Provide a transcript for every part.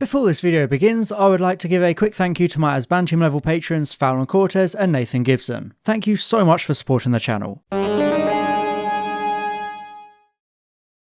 Before this video begins, I would like to give a quick thank you to my Asban Team level patrons Fallon Cortez and Nathan Gibson. Thank you so much for supporting the channel.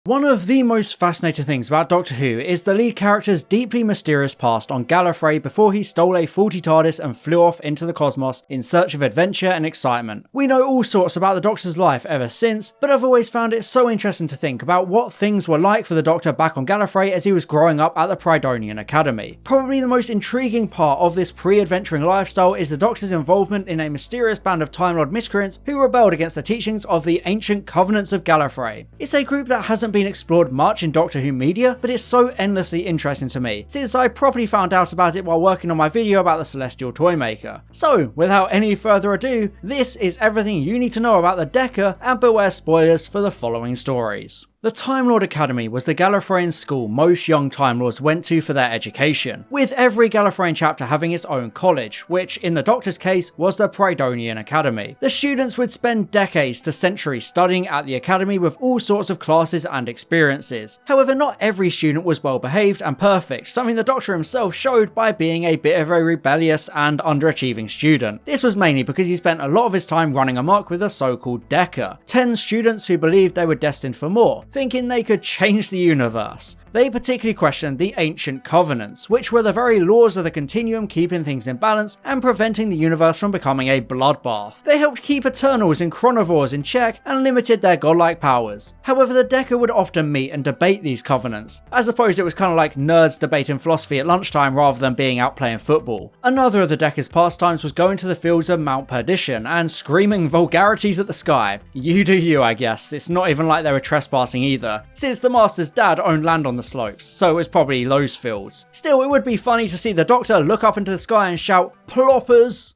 One of the most fascinating things about Doctor Who is the lead character's deeply mysterious past on Gallifrey before he stole a faulty TARDIS and flew off into the cosmos in search of adventure and excitement. We know all sorts about the Doctor's life ever since, but I've always found it so interesting to think about what things were like for the Doctor back on Gallifrey as he was growing up at the Prydonian Academy. Probably the most intriguing part of this pre-adventuring lifestyle is the Doctor's involvement in a mysterious band of Time Lord miscreants who rebelled against the teachings of the ancient Covenants of Gallifrey. It's a group that hasn't been explored much in Doctor Who media, but it's so endlessly interesting to me, since I properly found out about it while working on my video about the Celestial Toymaker. So, without any further ado, this is everything you need to know about the Decker, and beware spoilers for the following stories. The Time Lord Academy was the Gallifreyan school most young Time Lords went to for their education, with every Gallifreyan chapter having its own college, which in the Doctor's case was the Prydonian Academy. The students would spend decades to centuries studying at the Academy with all sorts of classes and experiences. However, not every student was well behaved and perfect, something the Doctor himself showed by being a bit of a rebellious and underachieving student. This was mainly because he spent a lot of his time running amok with the so-called Decker, 10 students who believed they were destined for more, thinking they could change the universe. They particularly questioned the ancient covenants, which were the very laws of the continuum keeping things in balance and preventing the universe from becoming a bloodbath. They helped keep Eternals and Chronovores in check and limited their godlike powers. However, the Decker would often meet and debate these covenants. I suppose it was kind of like nerds debating philosophy at lunchtime rather than being out playing football. Another of the Decker's pastimes was going to the fields of Mount Perdition and screaming vulgarities at the sky. You do you, I guess. It's not even like they were trespassing either, since the Master's dad owned land on the slopes, so it was probably those fields. Still, it would be funny to see the Doctor look up into the sky and shout, "Ploppers!"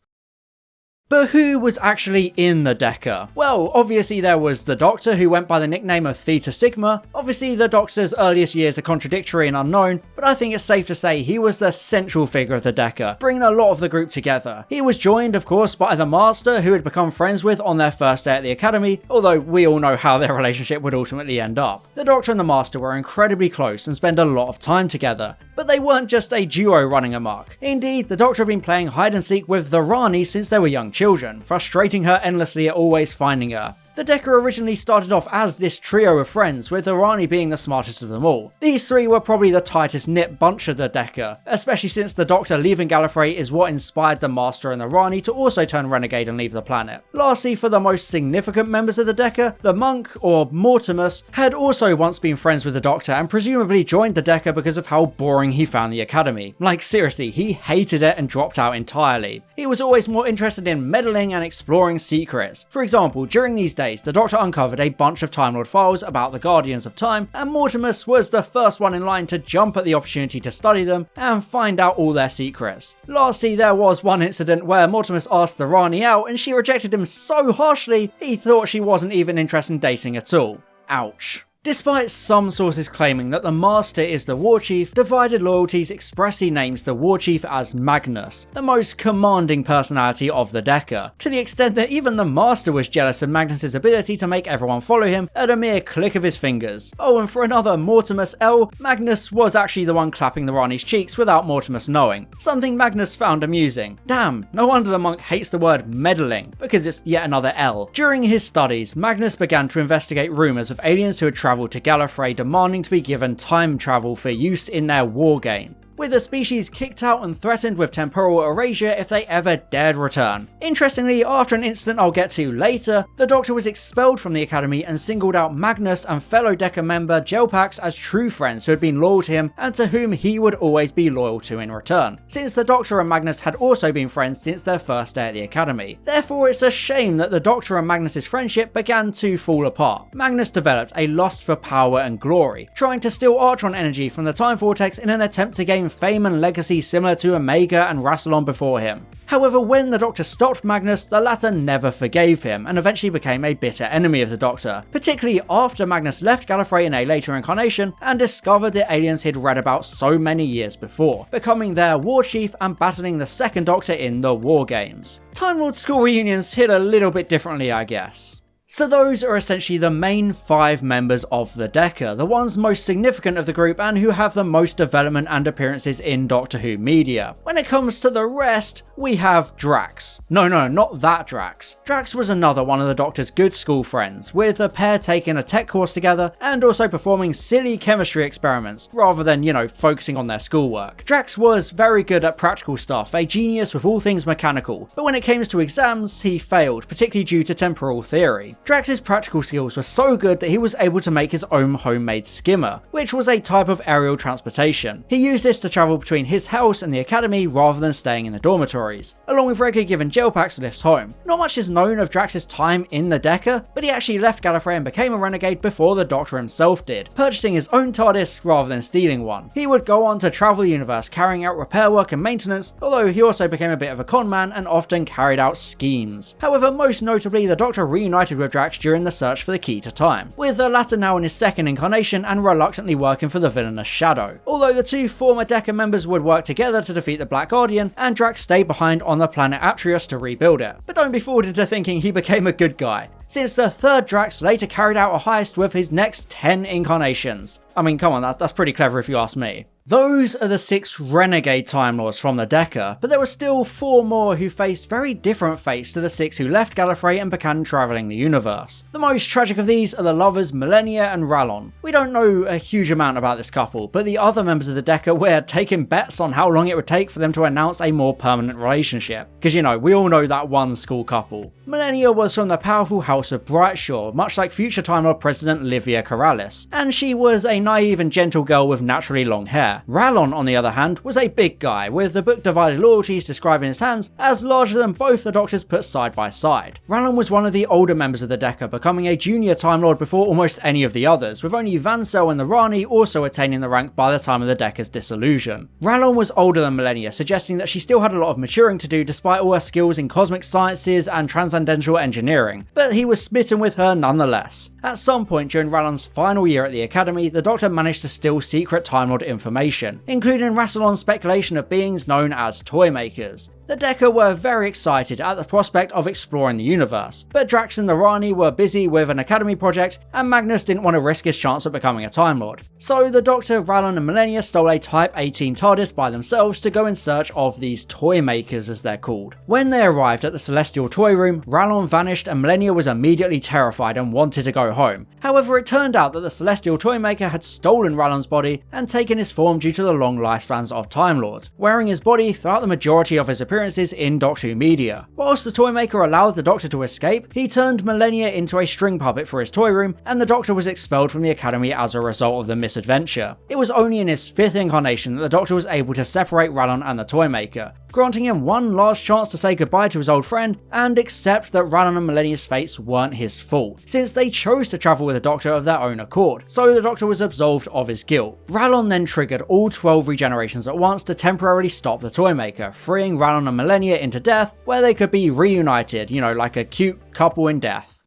But who was actually in the Decker? Well, obviously there was the Doctor, who went by the nickname of Theta Sigma. Obviously the Doctor's earliest years are contradictory and unknown, but I think it's safe to say he was the central figure of the Decker, bringing a lot of the group together. He was joined, of course, by the Master, who had become friends with on their first day at the Academy, although we all know how their relationship would ultimately end up. The Doctor and the Master were incredibly close and spent a lot of time together, but they weren't just a duo running amok. Indeed, the Doctor had been playing hide and seek with the Rani since they were young children, frustrating her endlessly at always finding her. The Decker originally started off as this trio of friends, with the Rani being the smartest of them all. These three were probably the tightest knit bunch of the Decker, especially since the Doctor leaving Gallifrey is what inspired the Master and the Rani to also turn renegade and leave the planet. Lastly, for the most significant members of the Decker, the monk, or Mortimus, had also once been friends with the Doctor and presumably joined the Decker because of how boring he found the Academy. Like seriously, he hated it and dropped out entirely. He was always more interested in meddling and exploring secrets. For example, during these days, the Doctor uncovered a bunch of Time Lord files about the Guardians of Time, and Mortimus was the first one in line to jump at the opportunity to study them and find out all their secrets. Lastly, there was one incident where Mortimus asked the Rani out and she rejected him so harshly he thought she wasn't even interested in dating at all. Ouch. Despite some sources claiming that the Master is the War Chief, Divided Loyalties expressly names the War Chief as Magnus, the most commanding personality of the Decker, to the extent that even the Master was jealous of Magnus's ability to make everyone follow him at a mere click of his fingers. Oh, and for another Mortimus L, Magnus was actually the one clapping the Rani's cheeks without Mortimus knowing, something Magnus found amusing. Damn, no wonder the monk hates the word meddling, because it's yet another L. During his studies, Magnus began to investigate rumours of aliens who had travelled to Gallifrey demanding to be given time travel for use in their war game, with the species kicked out and threatened with temporal erasure if they ever dared return. Interestingly, after an incident I'll get to later, the Doctor was expelled from the Academy and singled out Magnus and fellow Decker member Gelpax as true friends who had been loyal to him and to whom he would always be loyal to in return, since the Doctor and Magnus had also been friends since their first day at the Academy. Therefore, it's a shame that the Doctor and Magnus's friendship began to fall apart. Magnus developed a lust for power and glory, trying to steal Artron energy from the Time Vortex in an attempt to gain fame and legacy similar to Omega and Rassilon before him. However, when the Doctor stopped Magnus, the latter never forgave him and eventually became a bitter enemy of the Doctor, particularly after Magnus left Gallifrey in a later incarnation and discovered the aliens he'd read about so many years before, becoming their War Chief and battling the second Doctor in the War Games. Time Lord school reunions hit a little bit differently, I guess. So those are essentially the main 5 members of the Deca, the ones most significant of the group and who have the most development and appearances in Doctor Who media. When it comes to the rest, we have Drax. No, not that Drax. Drax was another one of the Doctor's good school friends, with the pair taking a tech course together and also performing silly chemistry experiments, rather than, focusing on their schoolwork. Drax was very good at practical stuff, a genius with all things mechanical, but when it came to exams, he failed, particularly due to temporal theory. Drax's practical skills were so good that he was able to make his own homemade skimmer, which was a type of aerial transportation. He used this to travel between his house and the academy rather than staying in the dormitories, along with regularly giving jailpacks lifts home. Not much is known of Drax's time in the Deca, but he actually left Gallifrey and became a renegade before the Doctor himself did, purchasing his own TARDIS rather than stealing one. He would go on to travel the universe carrying out repair work and maintenance, although he also became a bit of a con man and often carried out schemes. However, most notably, the Doctor reunited with Drax during the search for the key to time, with the latter now in his second incarnation and reluctantly working for the villainous Shadow. Although the 2 former Deca members would work together to defeat the Black Guardian, and Drax stayed behind on the planet Aptrius to rebuild it. But don't be fooled into thinking he became a good guy, since the 3rd Drax later carried out a heist with his next 10 incarnations. I mean, come on, that's pretty clever if you ask me. Those are the 6 renegade Time Lords from the Deca, but there were still 4 more who faced very different fates to the 6 who left Gallifrey and began travelling the universe. The most tragic of these are the lovers Millennia and Rallon. We don't know a huge amount about this couple, but the other members of the Deca were taking bets on how long it would take for them to announce a more permanent relationship. Because we all know that one school couple. Millennia was from the powerful house of Brightshaw, much like future Time Lord President Livia Corrales, and she was a naive and gentle girl with naturally long hair. Rallon, on the other hand, was a big guy, with the book Divided Loyalties describing his hands as larger than both the Doctors put side by side. Rallon was one of the older members of the Deca, becoming a junior Time Lord before almost any of the others, with only Vansel and the Rani also attaining the rank by the time of the Deca's dissolution. Rallon was older than Millennia, suggesting that she still had a lot of maturing to do despite all her skills in cosmic sciences and transcendental engineering, but he was smitten with her nonetheless. At some point during Rallon's final year at the Academy, the Doctor managed to steal secret Time Lord information, including Rassilon's speculation of beings known as toy makers. The Deca were very excited at the prospect of exploring the universe, but Drax and the Rani were busy with an Academy project, and Magnus didn't want to risk his chance of becoming a Time Lord. So the Doctor, Rallon and Millennia stole a Type 18 TARDIS by themselves to go in search of these toy makers, as they're called. When they arrived at the Celestial Toy Room, Rallon vanished and Millennia was immediately terrified and wanted to go home. However, it turned out that the Celestial Toy Maker had stolen Rallon's body and taken his form due to the long lifespans of Time Lords, wearing his body throughout the majority of his appearances in Doctor Who media. Whilst the Toymaker allowed the Doctor to escape, he turned Millennia into a string puppet for his toy room, and the Doctor was expelled from the Academy as a result of the misadventure. It was only in his 5th incarnation that the Doctor was able to separate Rallon and the Toymaker, granting him one last chance to say goodbye to his old friend and accept that Rallon and Millennia's fates weren't his fault, since they chose to travel with the Doctor of their own accord, so the Doctor was absolved of his guilt. Rallon then triggered all 12 regenerations at once to temporarily stop the Toymaker, freeing Rallon and Millennia into death, where they could be reunited, like a cute couple in death.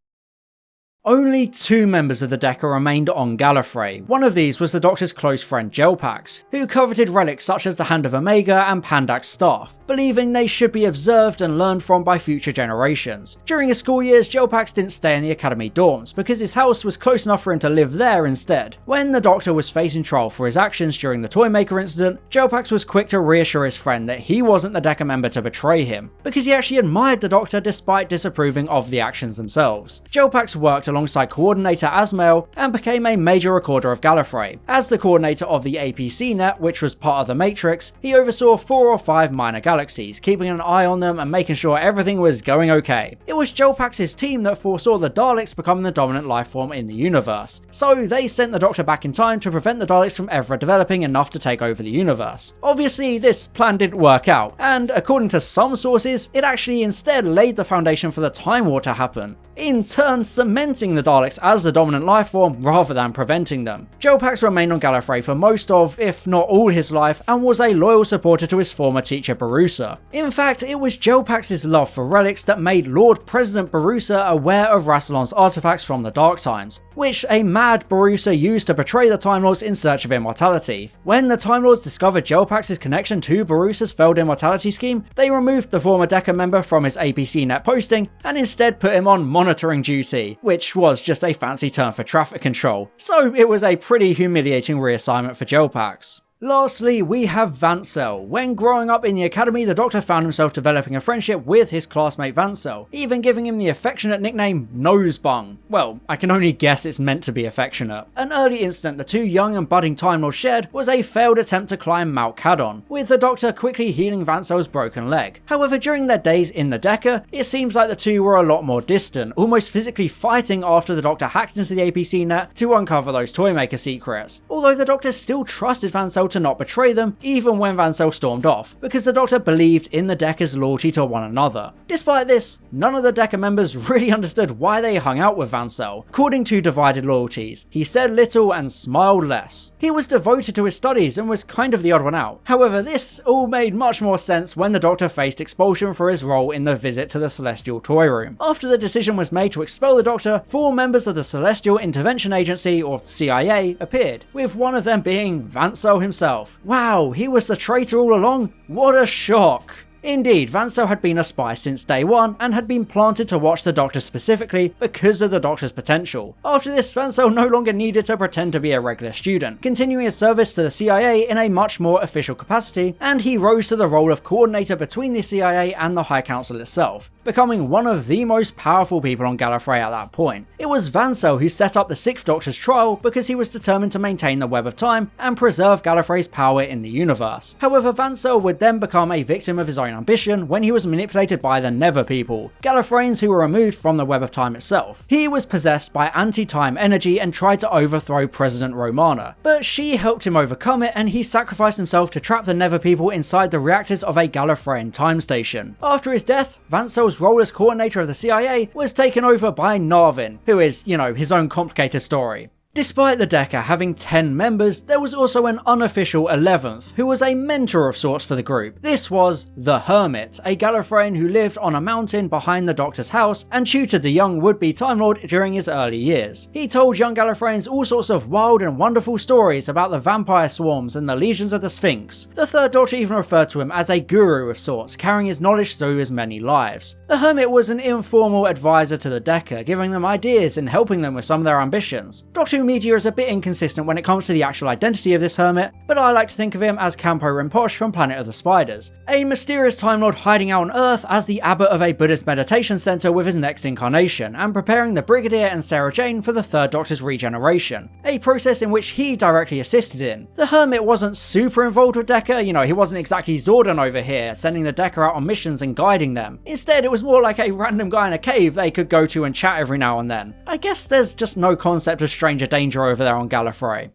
Only 2 members of the Deca remained on Gallifrey. One of these was the Doctor's close friend Gelpax, who coveted relics such as the Hand of Omega and Pandak's staff, believing they should be observed and learned from by future generations. During his school years, Gelpax didn't stay in the Academy dorms, because his house was close enough for him to live there instead. When the Doctor was facing trial for his actions during the Toymaker incident, Gelpax was quick to reassure his friend that he wasn't the Deca member to betray him, because he actually admired the Doctor despite disapproving of the actions themselves. Gelpax worked alongside Coordinator Asmael and became a major recorder of Gallifrey. As the coordinator of the APC net, which was part of the Matrix, he oversaw 4 or 5 minor galaxies, keeping an eye on them and making sure everything was going okay. It was Gelpax's team that foresaw the Daleks becoming the dominant life form in the universe, so they sent the Doctor back in time to prevent the Daleks from ever developing enough to take over the universe. Obviously, this plan didn't work out, and according to some sources, it actually instead laid the foundation for the Time War to happen, in turn cementing using the Daleks as the dominant life form rather than preventing them. Gelpax remained on Gallifrey for most of, if not all his life, and was a loyal supporter to his former teacher Barusa. In fact, it was Gelpax's love for relics that made Lord President Barusa aware of Rassilon's artifacts from the Dark Times, which a mad Barusa used to betray the Time Lords in search of immortality. When the Time Lords discovered Gelpax's connection to Barusa's failed immortality scheme, they removed the former Decca member from his ABC Net posting and instead put him on monitoring duty, which was just a fancy term for traffic control, so it was a pretty humiliating reassignment for Gelpax. Lastly, we have Vansel. When growing up in the academy, the Doctor found himself developing a friendship with his classmate Vansel, even giving him the affectionate nickname Nosebung. Well, I can only guess it's meant to be affectionate. An early incident the two young and budding Time Lords shared was a failed attempt to climb Mount Cadon, with the Doctor quickly healing Vansel's broken leg. However, during their days in the Decca, it seems like the two were a lot more distant, almost physically fighting after the Doctor hacked into the APC net to uncover those Toymaker secrets, although the Doctor still trusted Vansel to not betray them even when Vansel stormed off, because the Doctor believed in the Decca's loyalty to one another. Despite this, none of the Decca members really understood why they hung out with Vansel. According to Divided Loyalties, he said little and smiled less. He was devoted to his studies and was kind of the odd one out. However, this all made much more sense when the Doctor faced expulsion for his role in the visit to the Celestial Toy Room. After the decision was made to expel the Doctor, 4 members of the Celestial Intervention Agency, or CIA, appeared, with one of them being Vansel himself. Wow, he was the traitor all along? What a shock! Indeed, Vansel had been a spy since day one and had been planted to watch the Doctor specifically because of the Doctor's potential. After this, Vansel no longer needed to pretend to be a regular student, continuing his service to the CIA in a much more official capacity, and he rose to the role of coordinator between the CIA and the High Council itself, becoming one of the most powerful people on Gallifrey at that point. It was Vansel who set up the 6th Doctor's trial because he was determined to maintain the web of time and preserve Gallifrey's power in the universe. However, Vansel would then become a victim of his own ambition when he was manipulated by the Nether people, Gallifreyans who were removed from the web of time itself. He was possessed by anti-time energy and tried to overthrow President Romana, but she helped him overcome it and he sacrificed himself to trap the Nether people inside the reactors of a Gallifreyan time station. After his death, Vansel's role as coordinator of the CIA was taken over by Narvin, who is, his own complicated story. Despite the Decca having 10 members, there was also an unofficial 11th, who was a mentor of sorts for the group. This was the Hermit, a Gallifreyan who lived on a mountain behind the Doctor's house and tutored the young would-be Time Lord during his early years. He told young Gallifreyans all sorts of wild and wonderful stories about the vampire swarms and the legions of the Sphinx. The Third Doctor even referred to him as a guru of sorts, carrying his knowledge through his many lives. The Hermit was an informal advisor to the Decca, giving them ideas and helping them with some of their ambitions. Doctor Who media is a bit inconsistent when it comes to the actual identity of this Hermit, but I like to think of him as Campo Rinpoche from Planet of the Spiders, a mysterious Time Lord hiding out on Earth as the abbot of a Buddhist meditation centre with his next incarnation, and preparing the Brigadier and Sarah Jane for the Third Doctor's regeneration, a process in which he directly assisted in. The Hermit wasn't super involved with Decca, he wasn't exactly Zordon over here, sending the Decca out on missions and guiding them. Instead, it was more like a random guy in a cave they could go to and chat every now and then. I guess there's just no concept of stranger danger over there on Gallifrey.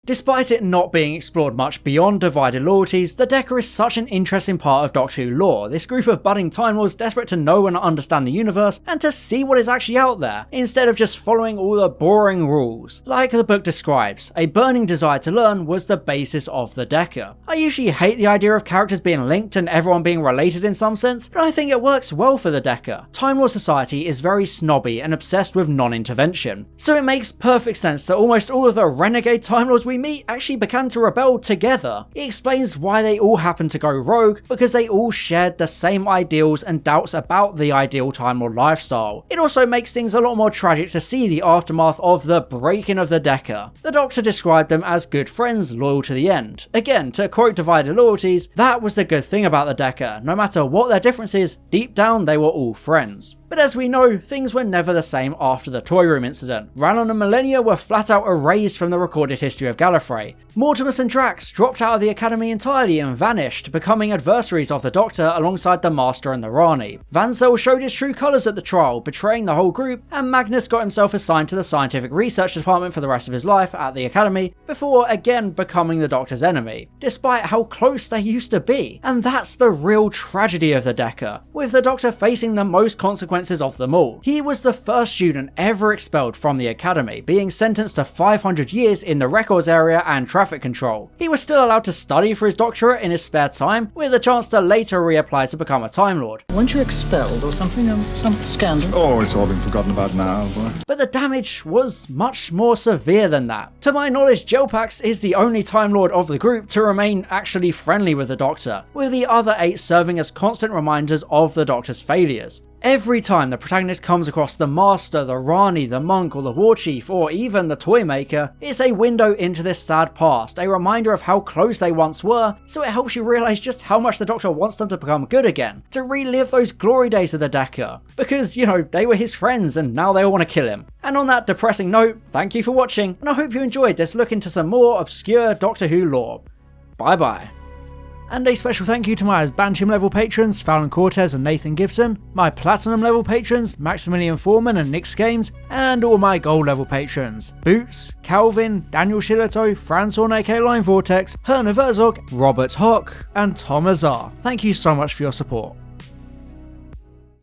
Despite it not being explored much beyond Divided Loyalties, the Decca is such an interesting part of Doctor Who lore, this group of budding Time Lords desperate to know and understand the universe and to see what is actually out there, instead of just following all the boring rules. Like the book describes, a burning desire to learn was the basis of the Decca. I usually hate the idea of characters being linked and everyone being related in some sense, but I think it works well for the Decca. Time Lord society is very snobby and obsessed with non-intervention, so it makes perfect sense that almost all of the renegade Time Lords we meet actually began to rebel together. It explains why they all happened to go rogue, because they all shared the same ideals and doubts about the ideal Time Lord lifestyle. It also makes things a lot more tragic to see the aftermath of the breaking of the Decca. The Doctor described them as good friends loyal to the end. Again, to quote Divided Loyalties, that was the good thing about the Decca. No matter what their differences, deep down they were all friends. But as we know, things were never the same after the Toy Room incident. Rallon and Millennia were flat out erased from the recorded history of Gallifrey. Mortimus and Drax dropped out of the Academy entirely and vanished, becoming adversaries of the Doctor alongside the Master and the Rani. Vansel showed his true colours at the trial, betraying the whole group, and Magnus got himself assigned to the Scientific Research Department for the rest of his life at the Academy, before again becoming the Doctor's enemy, despite how close they used to be. And that's the real tragedy of the Decca, with the Doctor facing the most consequences consequences of them all. He was the first student ever expelled from the academy, being sentenced to 500 years in the records area and traffic control. He was still allowed to study for his doctorate in his spare time, with a chance to later reapply to become a Time Lord. Weren't you expelled or something? Some scandal? Oh, it's all been forgotten about now, boy. But the damage was much more severe than that. To my knowledge, Gelpax is the only Time Lord of the group to remain actually friendly with the Doctor, with the other 8 serving as constant reminders of the Doctor's failures. Every time the protagonist comes across the Master, the Rani, the Monk, or the War Chief, or even the Toymaker, it's a window into this sad past, a reminder of how close they once were, so it helps you realise just how much the Doctor wants them to become good again, to relive those glory days of the Decker. Because, you know, they were his friends and now they all want to kill him. And on that depressing note, thank you for watching, and I hope you enjoyed this look into some more obscure Doctor Who lore. Bye bye. And a special thank you to my Bantam level patrons Fallon Cortez and Nathan Gibson, my Platinum level patrons Maximilian Foreman and Nick Skames, and all my Gold level patrons Boots, Calvin, Daniel Shillito, Franzorn aka Line Vortex, Herna Verzog, Robert Hock, and Tom Azar. Thank you so much for your support.